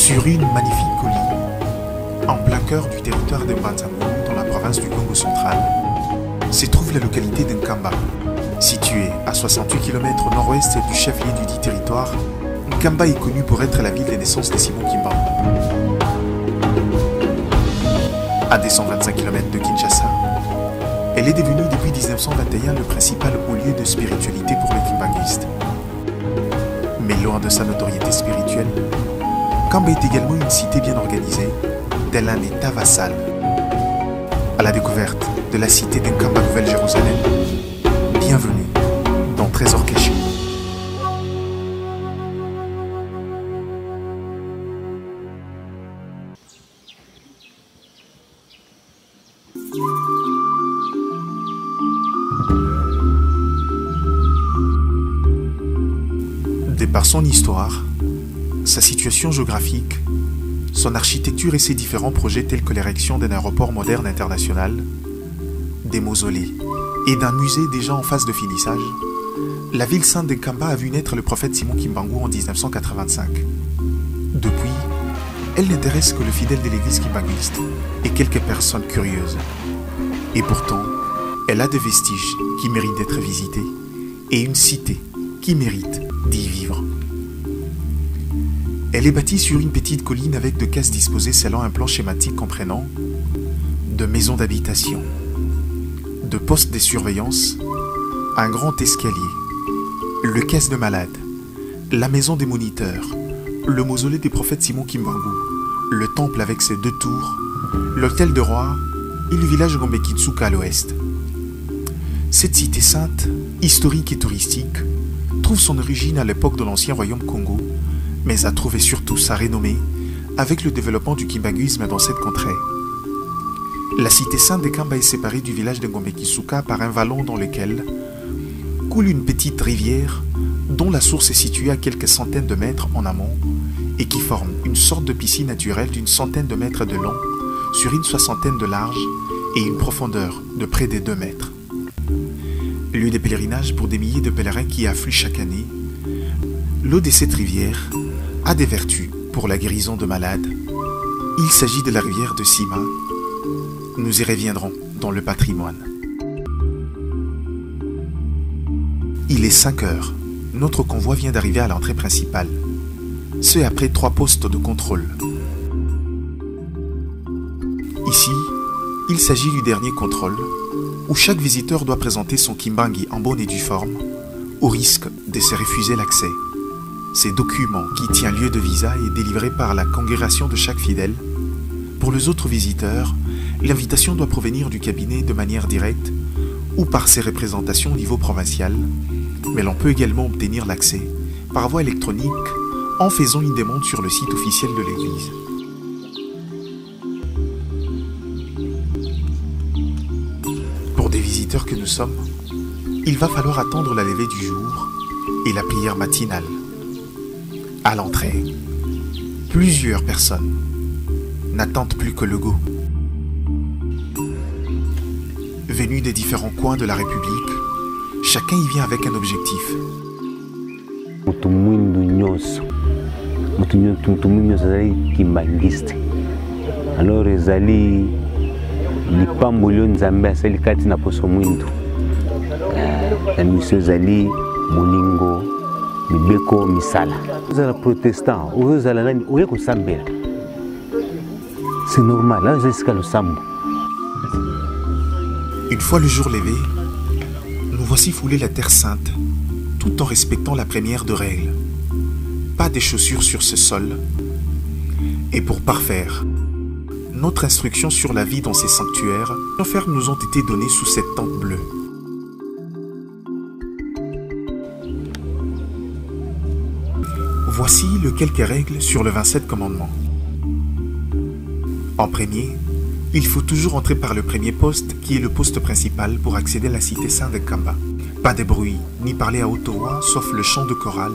Sur une magnifique colline, en plein cœur du territoire de Mbanzango, dans la province du Congo central, se trouve la localité d'Nkamba. Située à 68 km au nord-ouest du chef-lieu du dit territoire, Nkamba est connue pour être la ville de naissance de Simon Kimbangu. À 225 km de Kinshasa, elle est devenue depuis 1921 le principal haut lieu de spiritualité pour les Kimbanguistes. Mais loin de sa notoriété spirituelle, Nkamba est également une cité bien organisée, tel un état vassal. À la découverte de la cité d'Nkamba Nouvelle-Jérusalem, bienvenue dans Trésor Caché. De par son histoire, sa situation géographique, son architecture et ses différents projets tels que l'érection d'un aéroport moderne international, des mausolées et d'un musée déjà en phase de finissage, la ville sainte d'Nkamba a vu naître le prophète Simon Kimbangu en 1985. Depuis, elle n'intéresse que le fidèle de l'église kimbanguiste et quelques personnes curieuses. Et pourtant, elle a des vestiges qui méritent d'être visités et une cité qui mérite d'y vivre. Elle est bâtie sur une petite colline avec deux cases disposées selon un plan schématique comprenant de maisons d'habitation, de postes de surveillance, un grand escalier, le caisse de malades, la maison des moniteurs, le mausolée des prophètes Simon Kimbangu, le temple avec ses deux tours, l'hôtel de roi et le village Gombe-Kitsuka à l'ouest. Cette cité sainte, historique et touristique, trouve son origine à l'époque de l'ancien royaume Congo, mais a trouvé surtout sa renommée avec le développement du kimbanguisme dans cette contrée. La cité sainte de Nkamba est séparée du village de Gombe-Kitsuka par un vallon dans lequel coule une petite rivière dont la source est située à quelques centaines de mètres en amont et qui forme une sorte de piscine naturelle d'une centaine de mètres de long sur une soixantaine de large et une profondeur de près de 2 mètres. Lieu de pèlerinage pour des milliers de pèlerins qui affluent chaque année, l'eau de cette rivière a des vertus pour la guérison de malades. Il s'agit de la rivière de Sima. Nous y reviendrons dans le patrimoine. Il est 5 heures. Notre convoi vient d'arriver à l'entrée principale. Ce après 3 postes de contrôle. Ici, il s'agit du dernier contrôle, où chaque visiteur doit présenter son kimbangi en bonne et due forme, au risque de se refuser l'accès. Ces documents qui tient lieu de visa est délivré par la congrégation de chaque fidèle. Pour les autres visiteurs, l'invitation doit provenir du cabinet de manière directe ou par ses représentations au niveau provincial, mais l'on peut également obtenir l'accès par voie électronique en faisant une demande sur le site officiel de l'église. Pour des visiteurs que nous sommes, il va falloir attendre la levée du jour et la prière matinale. À l'entrée, plusieurs personnes n'attendent plus que le go. Venus des différents coins de la République, chacun y vient avec un objectif. Mutu mwindu ezali kimbangiste. Alors ezali lipambo lio nzambe asali kati na poso mwindu. Na miso ezali bolingo mibeko misala. Ozala protestant, ozala nani oye kosambela. C'est normal, là ezali le sambo. Une fois le jour levé, nous voici fouler la terre sainte, tout en respectant la première de règles. Pas de chaussures sur ce sol. Et pour parfaire notre instruction sur la vie dans ces sanctuaires, nos fermes nous ont été données sous cette tente bleue. Voici les quelques règles sur le 27 commandement. En premier, il faut toujours entrer par le premier poste qui est le poste principal pour accéder à la cité sainte de Nkamba. Pas de bruit, ni parler à haute voix, sauf le chant de chorale.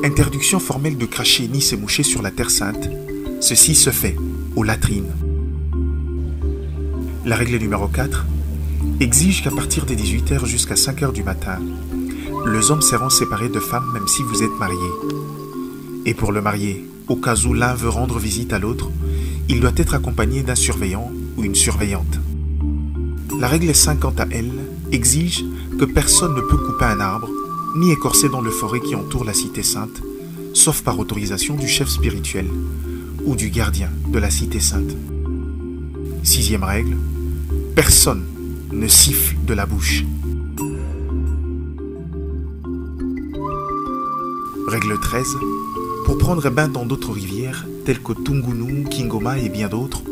Interdiction formelle de cracher ni se moucher sur la terre sainte. Ceci se fait aux latrines. La règle numéro 4 exige qu'à partir des 18h jusqu'à 5h du matin, les hommes seront séparés de femmes même si vous êtes mariés. Et pour le marié Au cas où l'un veut rendre visite à l'autre, il doit être accompagné d'un surveillant ou une surveillante. La règle 5, quant à elle, exige que personne ne peut couper un arbre, ni écorcer dans le forêt qui entoure la cité sainte, sauf par autorisation du chef spirituel ou du gardien de la cité sainte. 6e règle, personne ne siffle de la bouche. Règle 13, pour prendre bain dans d'autres rivières, telles que Tungunu, Kingoma et bien d'autres,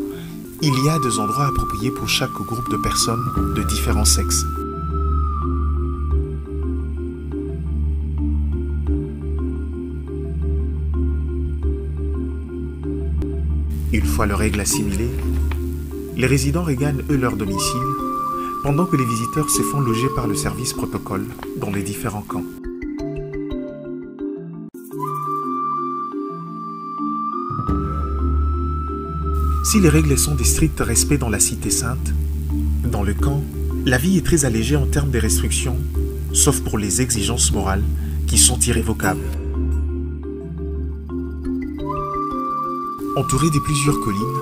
il y a 2 endroits appropriés pour chaque groupe de personnes de différents sexes. Une fois leurs règles assimilées, les résidents regagnent eux leur domicile, pendant que les visiteurs se font loger par le service protocole dans les différents camps. Si les règles sont des stricts respects dans la cité sainte, dans le camp, la vie est très allégée en termes de restrictions, sauf pour les exigences morales qui sont irrévocables. Entourée de plusieurs collines,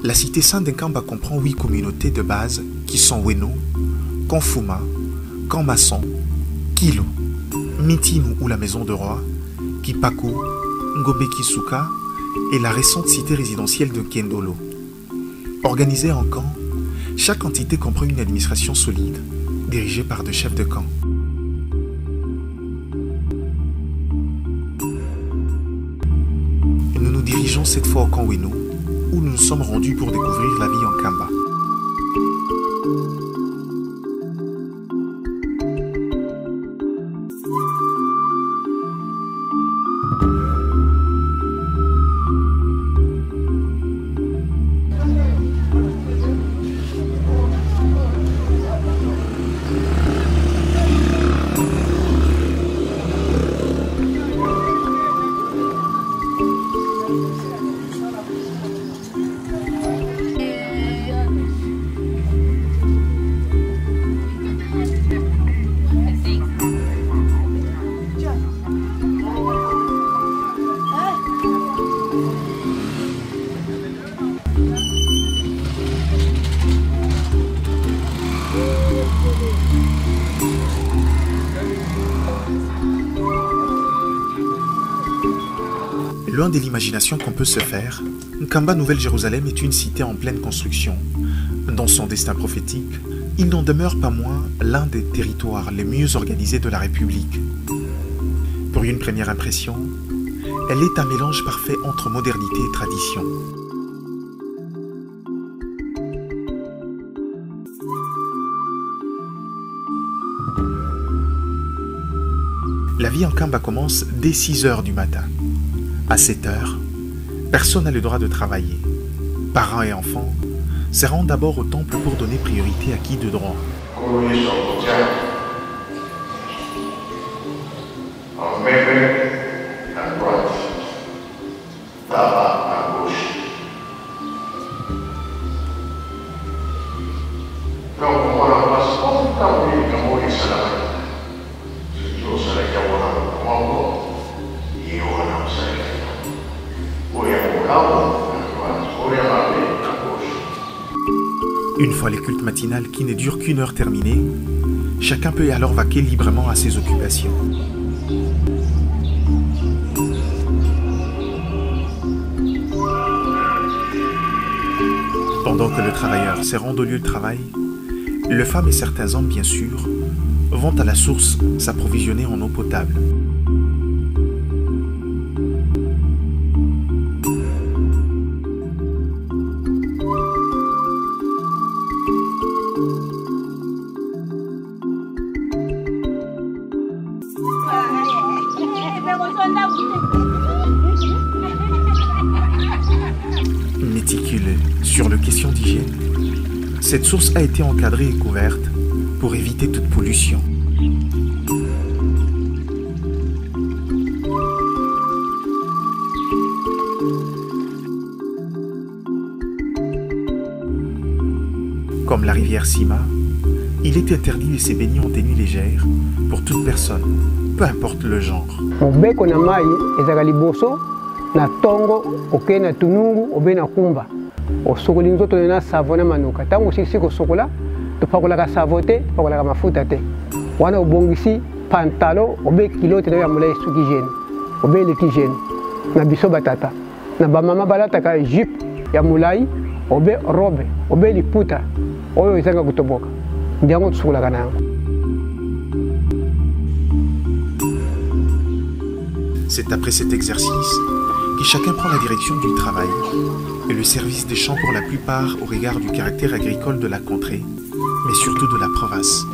la cité sainte d'Nkamba comprend 8 communautés de base qui sont Weno, Kanfuma, Kanmasson, Kilo, Mitinu ou la maison de roi, Kipaku, Ngobekisuka et la récente cité résidentielle de Kendolo. Organisée en camps, chaque entité comprend une administration solide, dirigée par 2 chefs de camp. Nous nous dirigeons cette fois au camp Weno, où nous nous sommes rendus pour découvrir la vie en Kamba. Loin de l'imagination qu'on peut se faire, Nkamba Nouvelle-Jérusalem est une cité en pleine construction. Dans son destin prophétique, il n'en demeure pas moins l'un des territoires les mieux organisés de la République. Pour une première impression, elle est un mélange parfait entre modernité et tradition. La vie en Kamba commence dès 6 heures du matin. À 7 heures, personne n'a le droit de travailler. Parents et enfants se rendent d'abord au temple pour donner priorité à qui de droit. Une fois les cultes matinales qui ne durent qu'1 heure terminés, chacun peut alors vaquer librement à ses occupations. Pendant que le travailleur se rend au lieu de travail, les femmes et certains hommes, bien sûr, vont à la source s'approvisionner en eau potable. Méticuleux sur les questions d'hygiène, cette source a été encadrée et couverte pour éviter toute pollution. Comme la rivière Sima, il est interdit de se baigner en tenue légère pour toute personne, peu importe le genre. Mobeko na mai ezaka liboso na tongo oke na tunungu obe na kumba osokoli nzoto na savo na manuka tango sisi ko sokola to pakola ka savo te pakola ka mafuta te wana obongisi pantalon obe kilote na ya mulai suki jene obe leki jene na biso batata na ba mama balata ka jupe ya mulai obe robe obe liputa oyo izanga kutoboka ndiango tsukola kana yango. C'est après cet exercice que chacun prend la direction du travail et le service des champs pour la plupart au regard du caractère agricole de la contrée, mais surtout de la province.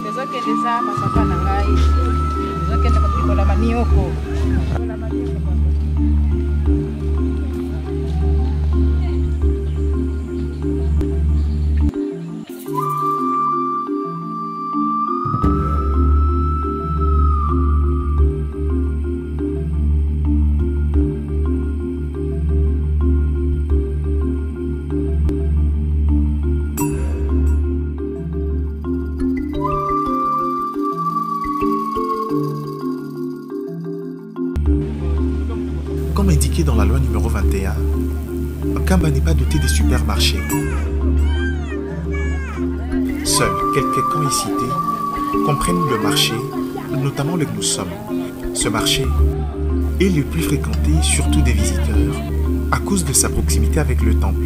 Comme indiqué dans la loi numéro 21, Kamba n'est pas doté des supermarchés. Seuls quelques camps cités comprennent le marché, notamment le Gnoussom. Ce marché est le plus fréquenté, surtout des visiteurs, à cause de sa proximité avec le temple.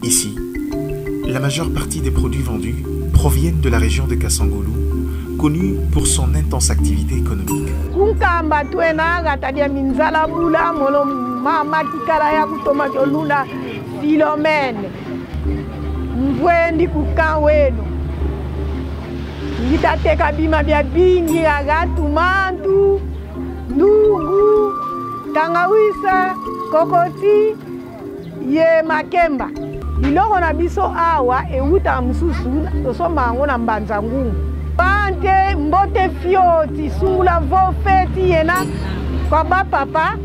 Ici, la majeure partie des produits vendus proviennent de la région de Kasangulu, connue pour son intense activité économique. Biloko na biso awa euta msusu tosomba ngo na mbanza ngungu pante mbote fioti sungula vo feti yena kwa ba papa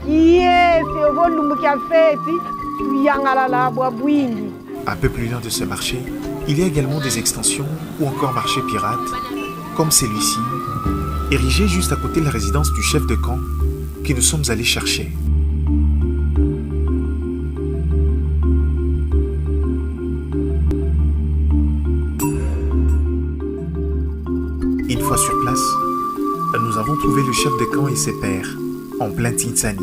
yese ovolumbu kya feti tuyangala la bwa bwingi. Un peu plus loin de ce marché, il y a également des extensions ou encore marchés pirates, comme celui-ci, érigé juste à côté de la résidence du chef de camp que nous sommes allés chercher. Une fois sur place, nous avons trouvé le chef de camp et ses pairs, en plein Tintsani.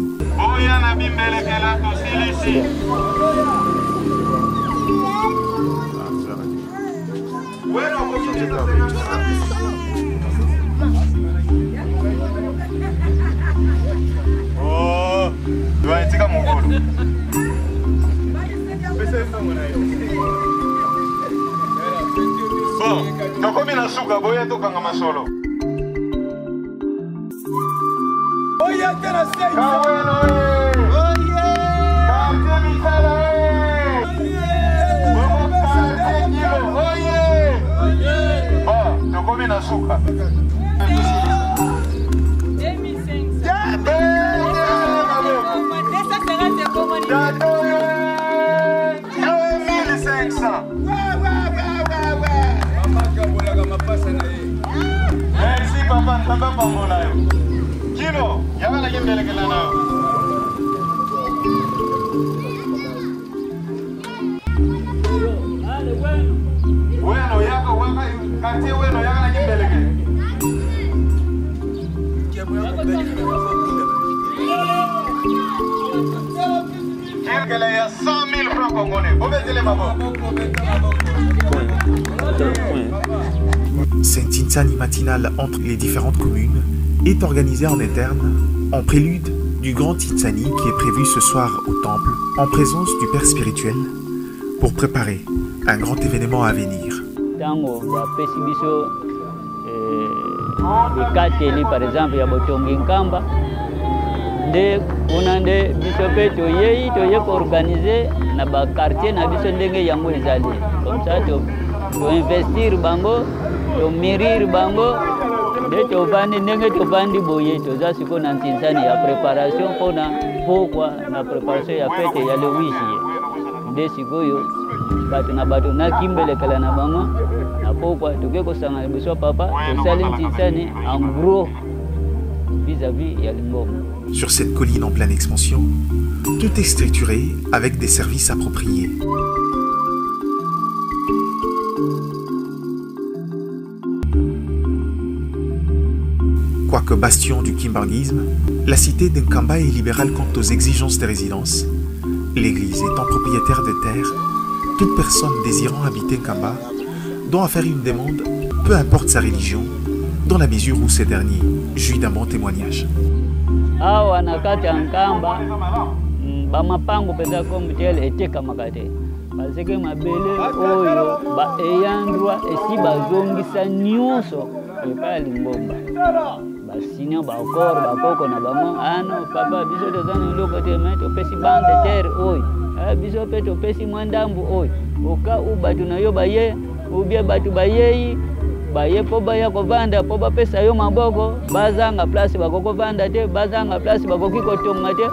Nakomi na suka boya to kanga masolo. Oya tena sei. Kaweno eh. Oye. Kamte mitala eh. Bomo kante kilo. Oye. Oye. Ba, nakomi na suka. 2500. Merci papa, papa pambola yo. Kilo, yaga la yembele kala na. Bueno, yaga waka kati bueno yaga la yembele ke. Kile ya 100,000 francs congolais. Obezele mabo. Cette Tintsani matinale entre les différentes communes est organisée en interne, en prélude du grand Tintsani qui est prévu ce soir au temple, en présence du père spirituel, pour préparer un grand événement à venir. Tango bapesi biso ikateli par exemple ya botongi nkamba nde kuna nde biso pe toyei toye koorganize na bakartier na biso ndenge yango ezali comme ça toinvestir bango tomirir bango nde tovandi ndenge tovandi boye toza siko na ntinsani ya préparation mpona pokwa na préparation ya fete ya le 8 juillet nde sikoyo bato na bato nakimbelekela na bango na pokwa toke kosanga biso papa tosali ntinsani en gros vis-à-vis ya Lingomba. Sur cette colline en pleine expansion, tout est structuré avec des services appropriés. Quoique bastion du kimbanguisme, la cité d'Nkamba est libérale quant aux exigences des résidences. L'église étant propriétaire de terres, toute personne désirant habiter Nkamba doit en faire une demande, peu importe sa religion, dans la mesure où ces derniers jouit d'un bon témoignage. Awa nakati ya Nkamba bamapango peza kombitele eteka makate parce que mabele oyo ba eyandwa esi bazongisa nyonso epa Lingomba basinya bakoro bakoko na bango ano papa biso tozana iloko te mais topesi bande terre oyo biso pe topesi mwandambu oyo oka ubatu na yo baye ubie batu bayei baye po baya kovanda po bapesa yo maboko bazanga place bakoko vanda te bazanga place bakoki kotonga te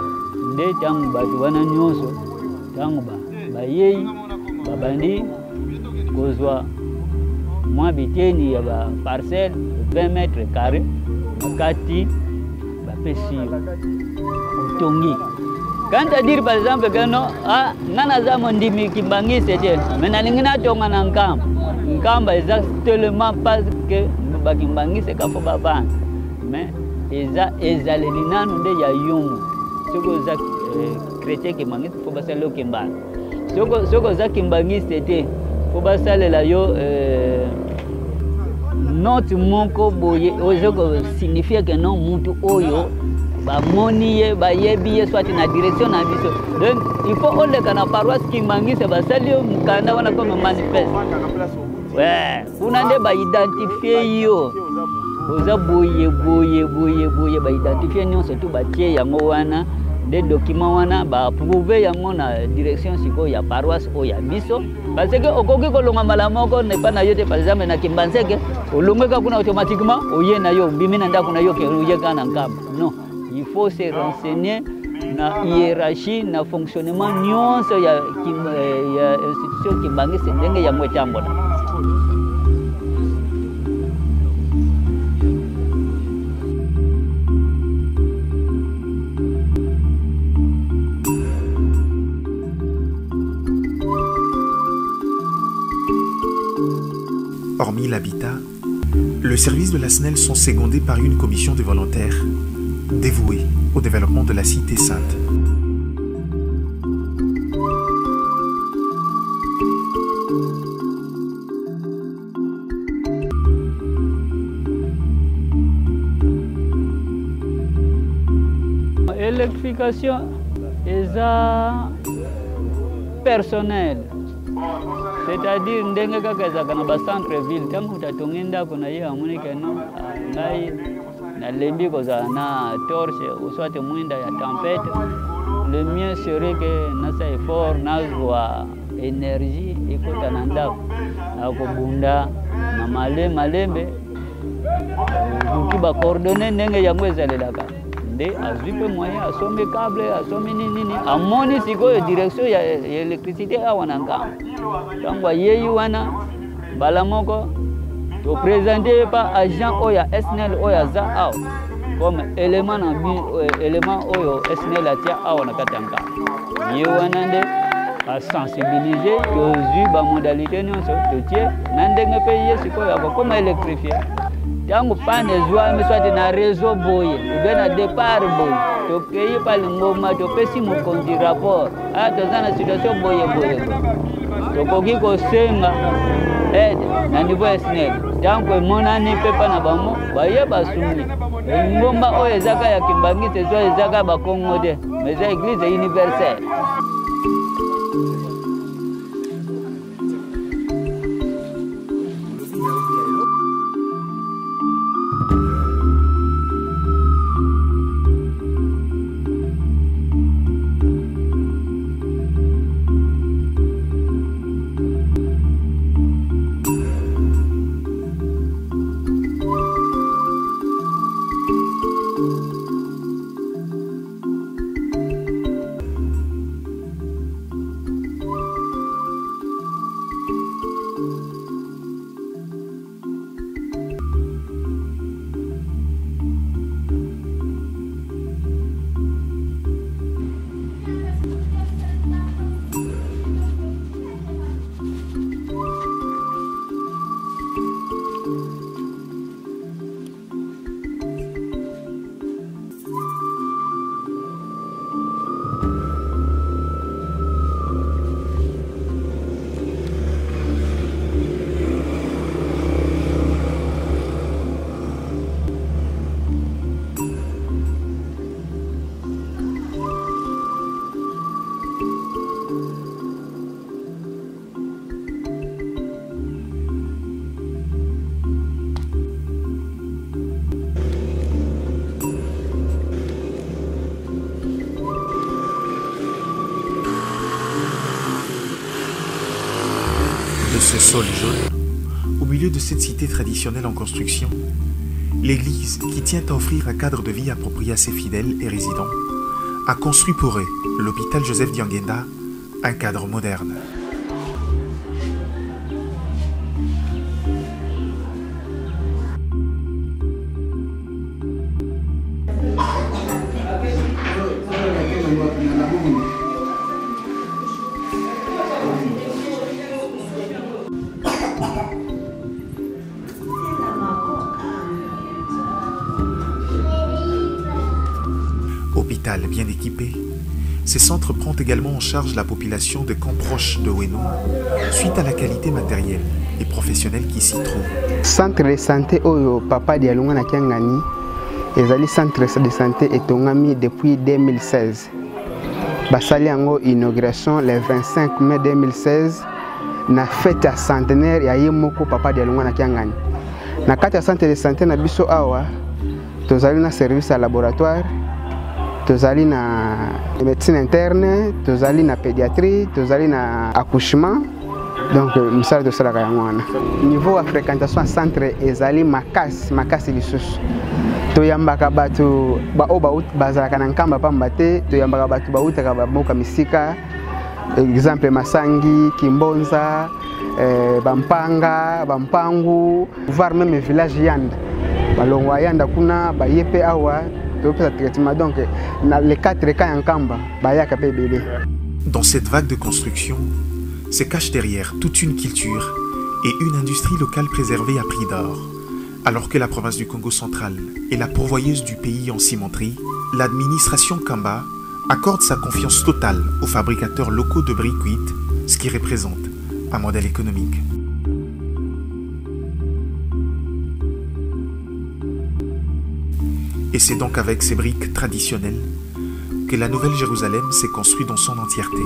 nde tangu batu wana nyonso tangu bayei babandi kozwa mwa biteni ya ba parcelle 20 mètres carrés bakati bapesi otongi. Quand à dire par exemple que non, nana za mondimi kimbangise te mais nalingi natonga na Nkamba exactement parce que bakimbangise ka fo babana mais ezaleli nanu nde ya yungu soko za chrétien kimbangise fo basala kimbana soko za kimbangise te fo basalela yo note moko boye ozoko signifie que non mutu oyo bamoni ye bayebi ye soit na direction na biso donc il faut oleka na paroisse kimbangise basali yo mukanda wana comme manifeste ouais kuna nde baidentifie yo oza boye baidentifie nyonso tu batie yango wana nde document wana baapprouve yango na direction siko ya paroisse oyo ya biso parce que okoki kolonga mbala moko nepa na yo te par exemple na Kimbanzeke olongweka kuna automatiquement oye na yo mbimi na ndako na yo ke oyeka na Nkamba non il faut se renseigner na hiérarchie na fonctionnement nyonso ya institution Kimbangise ndenge ya mwetambola. Hormis l'habitat, le service de la SNEL sont secondés par une commission de volontaires dévoués au développement de la cité sainte. L'électrification est personnelle. C'est-à-dire ndenge kaka ezaka na bacentre ville ntango utatongi ndako na ye amoni ke no ngai nalembi kozala na torche soit mwinda ya tempête le mieux serait que nasa effort nazwa énergie ekota na ndako akobunda na malembe uki bacoordonne ndenge yango ezalelaka nde azwi mpe moyen asombi câble asombi nini amoni sikoyo direction ya électricité awa na Nkamba ntango ayei wana mbala moko toprésente pa agent oyo ya SNEL oyo aza awa comme élément oyo SNEL atia awa na kati ya Nkamba ye wana nde asensibilize tozwi bamodalité nyonso totie na ndenge mpe ye sikoyo akokoma électrifie ntango pane ezwami swati na réseau boye ube na départ boye tokei pa Lingomba topesi mokonzi rapport toza na situation boye tokoki kosenga aide na niveau ya SNEL ntango emonani mpe mpa na bango baye basungli Lingomba oyo ezaka ya Kimbangise ezaka bakongo te mais eza église universelle. Sol jaune, au milieu de cette cité traditionnelle en construction, l'église, qui tient à offrir un cadre de vie approprié à ses fidèles et résidents, a construit pour eux, l'hôpital Joseph Diangenda, un cadre moderne. Hôpital bien équipé, ces centres prennent également en charge la population de camps proches de Weno suite à la qualité matérielle et professionnelle qui s'y trouve. Centre de santé oyo Papa Dialunga na Kiangani, ezali centre de santé etongami depuis 2016. Basali yango inauguration le 25 mai 2016 na fête ya centenaire ya yemoko Papa Dialunga na Kiangani. Na kati ya centre de santé na biso awa tozali na service ya laboratoire, tozali na médecine interne, tozali na pédiatrie, tozali na accouchement. Donc misala tosalaka yango wana. Niveau ya fréquentation ya centre ezali makasi lisusu. Toyambaka bato bazalaka na nkamba pamba te, toyambaka bato bautaka baboka misika, exemple Masangi, Kimbonza, Bampanga, Bampangu, voire même village Yanda. Balongwa Yanda kuna bayepe awa topesa traitement, donc les 4 cas en Kamba bayaka pe belé. Dans cette vague de construction se cache derrière toute une culture et une industrie locale préservée à prix d'or. Alors que la province du Congo central est la pourvoyeuse du pays en cimenterie, l'administration Kamba accorde sa confiance totale aux fabricateurs locaux de briques cuites, ce qui représente un modèle économique. Et c'est donc avec ces briques traditionnelles que la Nouvelle Jérusalem s'est construite dans son entièreté.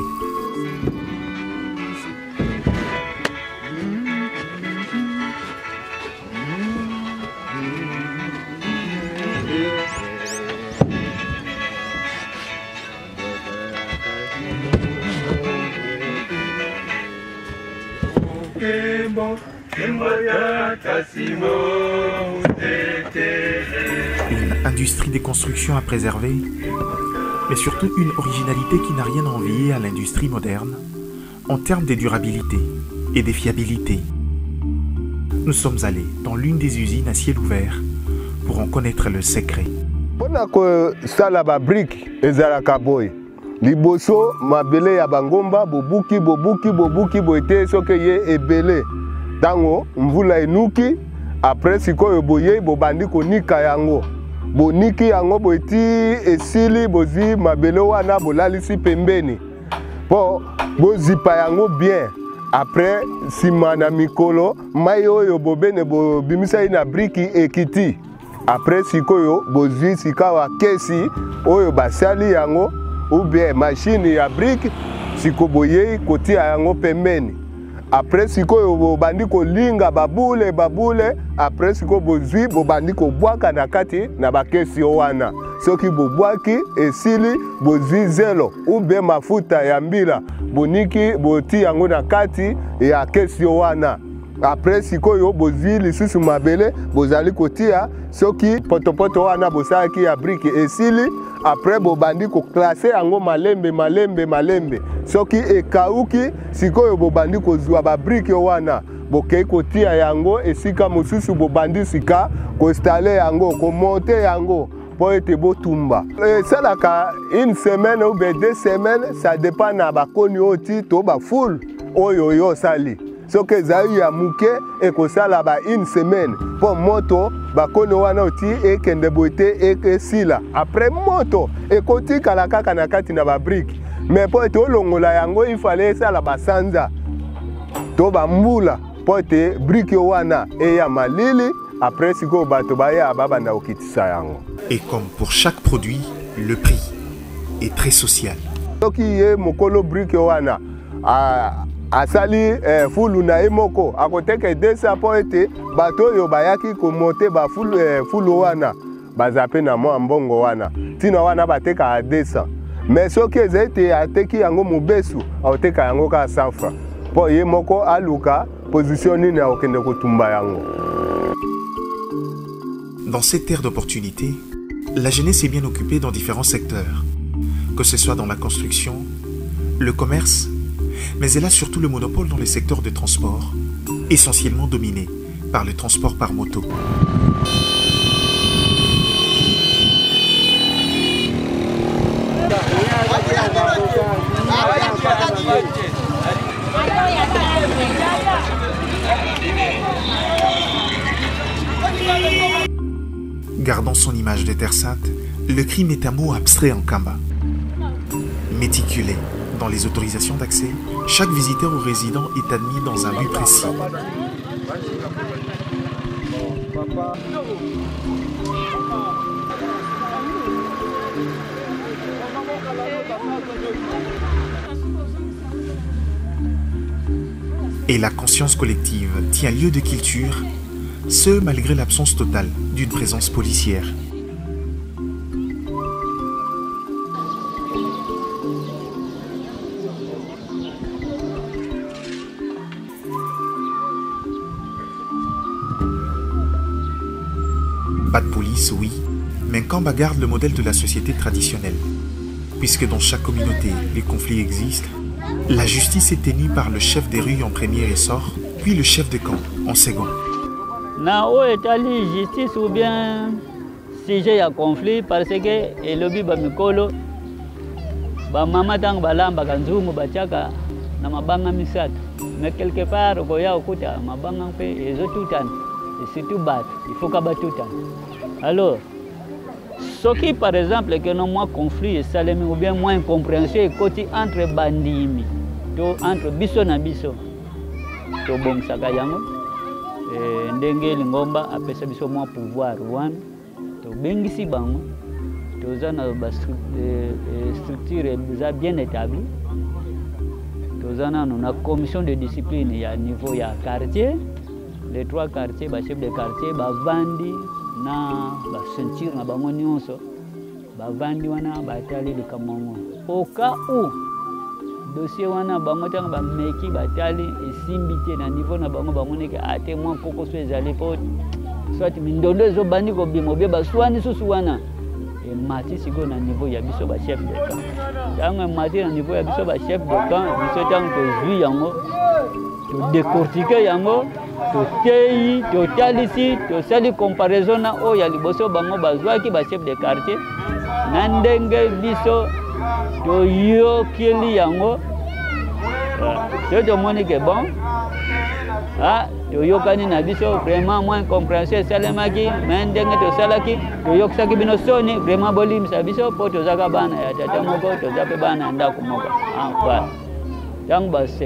Une industrie des constructions à préserver, mais surtout une originalité qui n'a rien à envier à l'industrie moderne en termes de durabilité et de fiabilité. Nous sommes allés dans l'une des usines à ciel ouvert pour en connaître le secret. Liboso mabele ya bangomba bobuki boite soke ye ebele tango mvula enuki après sikoyo boye bobandi konika yango boniki yango boiti esili bozi mabele wana bolalisi pembeni po bozipa yango bien après sima na mikolo mai oyo bobene bobimisa ina briki ekiti après sikoyo bozi sikawa kesi oyo basali yango ou bien machine ya brique sikoboye kotia yango pembeni après sikoyo bobandi kolinga babule après siko bozwi bobandi kobwaka na kati na bakesi wana soki bobwaki esili bozwi zelo ou bien mafuta ya mbila boniki boti yango na kati ya kesi wana après sikoyo bozwi lisusu mabele bozali kotia soki potopoto wana bosaki ya brique esili après bobandi ko classer yango malembe soki ekauki sikoyo bobandi kozwa ba brique wana bokei kotia yango esika mosusu bobandi sika ko installer yango ko monter yango po ete botumba esalaka une semaine ou 2 semaines, ça dépend na bakoni oti to ba full oyo yo sali soki ezali ya muke ekosala ba une semaine po moto bakoni wana oti ekende boite ekesila après moto ekotikala kaka na kati na ba brique mais po ete olongola yango il fallait esala basanza to bambula po ete brique wana eya malili après siko bato baya babanda okitisa yango. Et comme pour chaque produit, le prix est très social. Soki ye mokolo brique wana asali fulu na emoko akoteka 200 po ete bato yo bayaki ko monter ba fulu wana bazape na mo mbongo wana tina wana bateka a 200 mais soki ezete ateki yango mobesu oteka yango ka 100 francs po ye moko aluka position nini ya okende kotumba yango. Dans cette ère d'opportunité, la jeunesse est bien occupée dans différents secteurs, que ce soit dans la construction, le commerce, mais elle a surtout le monopole dans les secteurs de transport, essentiellement dominés par le transport par moto. Gardant son image de terre sainte, le crime est un mot abstrait en Kamba. Méticulé dans les autorisations d'accès, chaque visiteur ou résident est admis dans un but précis. Et la conscience collective tient lieu de culture, ce malgré l'absence totale d'une présence policière. Pas de police, oui, mais Kamba garde le modèle de la société traditionnelle. Puisque dans chaque communauté, les conflits existent, la justice est tenue par le chef des rues en premier essor, puis le chef de camp en second. Na o etali justice ou bien sujet ya conflit parce que elobi ba mikolo ba mama tang balamba kanzungu bachaka na mabanga misato mais quelque part koya okuta mabanga mpe ezotutana et surtout bat il faut kabatutana. Alors soki par exemple que non moi conflit et salemi ou bien moins incompréhension et côté entre bandimi to entre biso na biso to bongsaka yango ndenge lingomba apesa biso mwa pouvoir wana tobengisi bango toza na structure bien établie toza na commission de discipline ya niveau ya quartier les 3 quartiers chef de quartier bavandi na ceinture na bango nyonso bavandi wana batali likamongo au cas où dossier wana bango tanga ba meki batali esimbité na niveau na bango bamoneke ate mwa koko so ezali po soit mindondo zo bandi ko bimo be baswani susu wana e mati siko na niveau ya biso ba chef de camp tanga mati na niveau ya biso ba chef de camp biso tanga ko zui yango to décortiquer yango to tei to talisi to sali comparaison na o ya liboso bango bazwaki ba chef de quartier na ndenge biso to yo kili yango c'est de monique bon ah to yo kani na biso vraiment moins compréhension salemaki mais ndenge to salaki to yo ksaki bino soni vraiment bolim sa biso po to zaka bana ya tata moko to zape bana ndako moko ah voilà donc ba se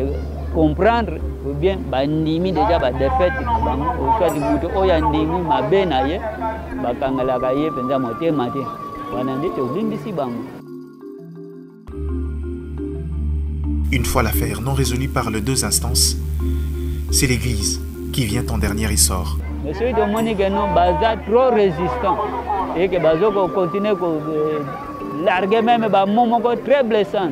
comprendre ou bien bandimi déjà ba défaite bango o soit du muto o ya ndimi mabe na ye bakangala ka ye penza motema te wana ndito limbisi bango. Une fois l'affaire non résolue par les 2 instances, c'est l'Église qui vient en dernier essor. Mais celui de Monique non baza trop résistant et que bazoko continue à larguer même ba momoko très blessant.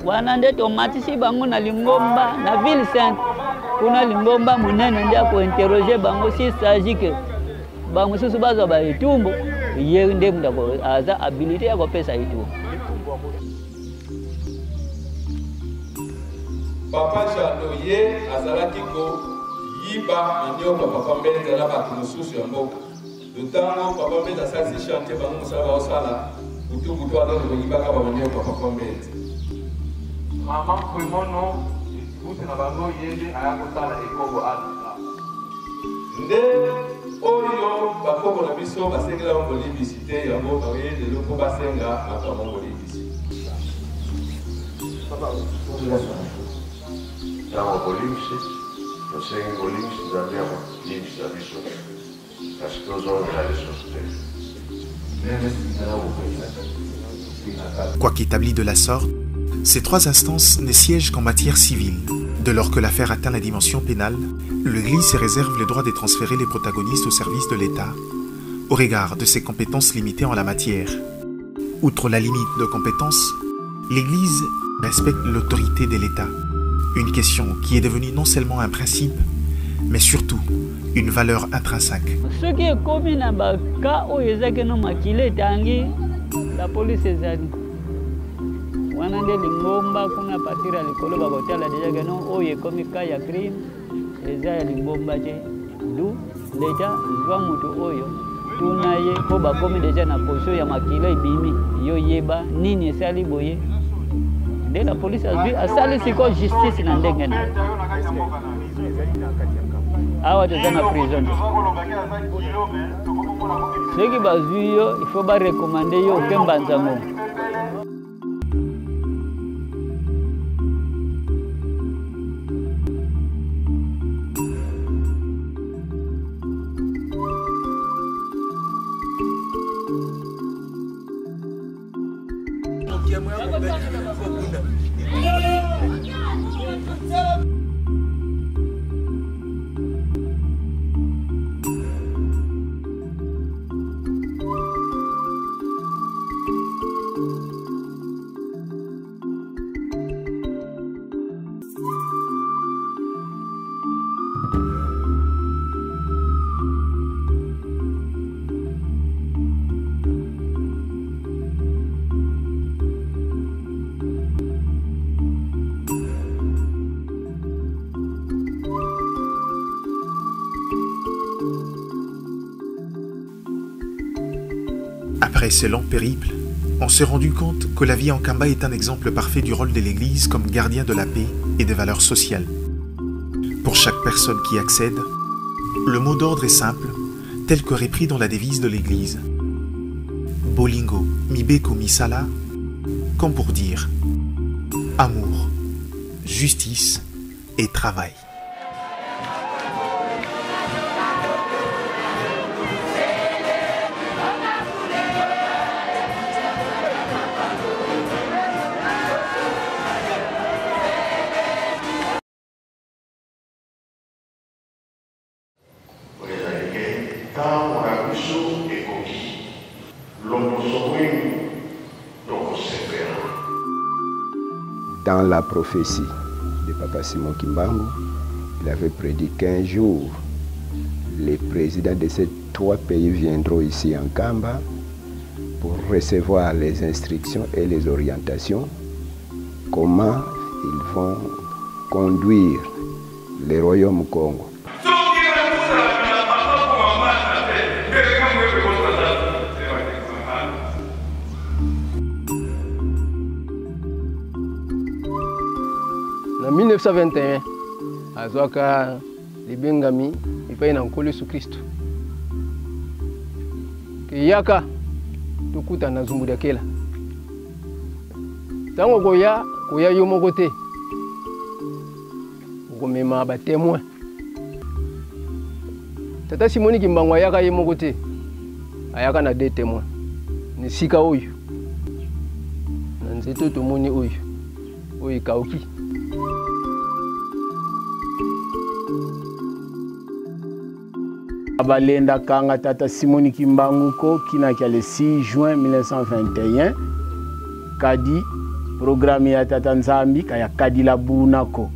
Wana ndeto matisi bango na Lingomba na ville sainte. Kuna Lingomba munene ndia ko interroger bango si s'agit que bango susu baza ba itumbo ye ndem ndako aza habilité ya ko pesa itumbo. Papa Jando ye azalaki ko yiba manioka papa mbele zala ba kumususu ya mboka. Lutango papa mbele asasi chantier bango musala ba osala utubu to alo ko yiba ka ba manioka papa mbele. Mama kwimono ikuti na bango yende ayako sala ekobo ala. Nde oyo bakoko na biso basengela ngo libisite ya mboka yende loko basenga na kwa mongo libisite. Papa Siamo bolimsi, non sei bolimsi, andiamo limsi da viso, la scosola dalle sostene. Quoique établi de la sorte, ces 3 instances ne siègent qu'en matière civile. Dès lors que l'affaire atteint la dimension pénale, l'Église se réserve le droit de transférer les protagonistes au service de l'État, au regard de ses compétences limitées en la matière. Outre la limite de compétences, l'Église respecte l'autorité de l'État, Une question qui est devenue non seulement un principe, mais surtout une valeur intrinsèque. Ce qui est commun dans le cas où ils ont maquillé, la police est allée. Wana nde lingomba kuna patira likolo bakotala deja gano oye komi kaya crime eza ya lingomba je du deja zwa mutu oyo tuna ye po bakomi deja na position ya makilo ibimi yo yeba nini esali boye nde la police azwi asali siko justice na ndenge na awa toza na prison soki bazwi yo il faut barekomande yo ke mbanzango. Après ce long périple, on s'est rendu compte que la vie en Kamba est un exemple parfait du rôle de l'Église comme gardien de la paix et des valeurs sociales. Pour chaque personne qui accède, le mot d'ordre est simple, tel que repris dans la devise de l'Église. Bolingo, Mibeko Misala, comme pour dire amour, justice et travail. Dans la prophétie de Papa Simon Kimbangu, il avait prédit qu'un jour, les présidents de ces 3 pays viendront ici en Kamba pour recevoir les instructions et les orientations, comment ils vont conduire le royaume Congo. En 1921, azwaka libengami epai na nkolo Yesu Kristo kiyaka tukuta na zumbu ya kela tango koya yo moko te okomema batémoin tata Simoni Kimbangu ayaka ye moko te ayaka na 2 témoins ni sika oyo na nzeto tomoni oyo kauki. Abalenda kanga tata Simoni Kimbangu ko kinakia le 6 juin 1921 kadi programme ya tata Nzambi kaya kadi la bunako